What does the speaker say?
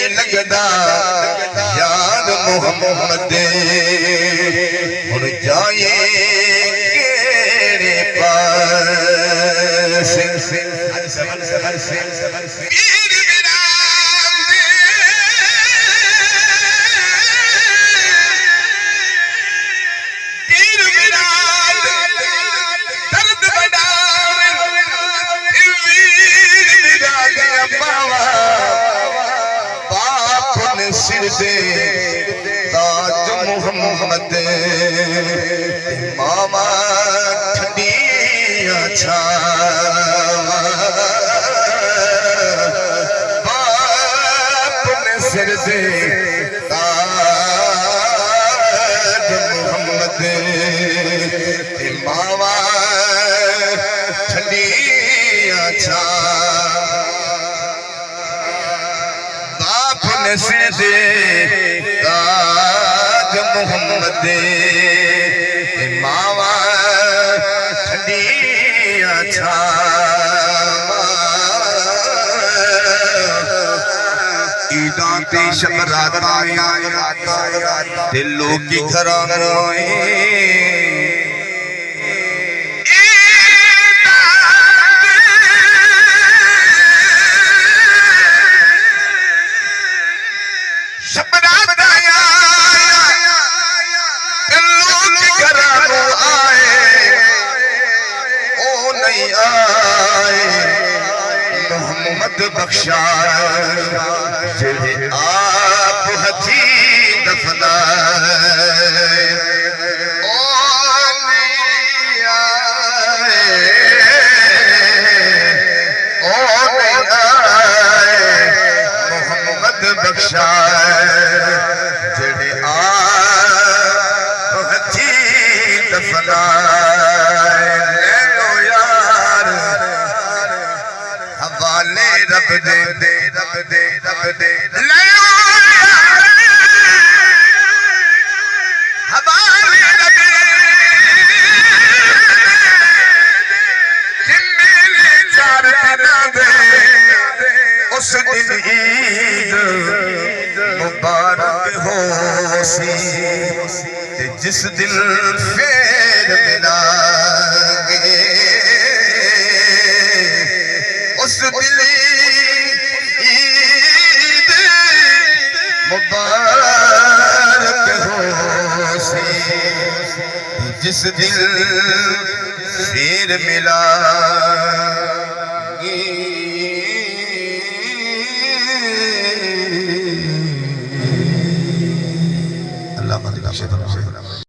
लगदा याद मोहम्मद हुण जाए केड़े पास सिर दे ताज मोहम्मद मामा ठंडिया छावा बाप ने सिर दे ताज मोहम्मद मामा ठंडिया से दे ताज मोहम्मद मावा ठंडिया छावा ईदां ते शबरातां ते लोकी घरां रोए मोहम्मद बख्शा जिन्हें आप हथी दफना मोहम्मद बख्शा जिन्हें आप हथी दफना रब दे रब दे रब दे हवाले रब जिम्मे चार दिना दे उस दिन ईद मुबारक हो सी जिस दिन फेर मिलांगे उस दिल मुबारक हो सी जिस दिल फिर मिला अल्लाह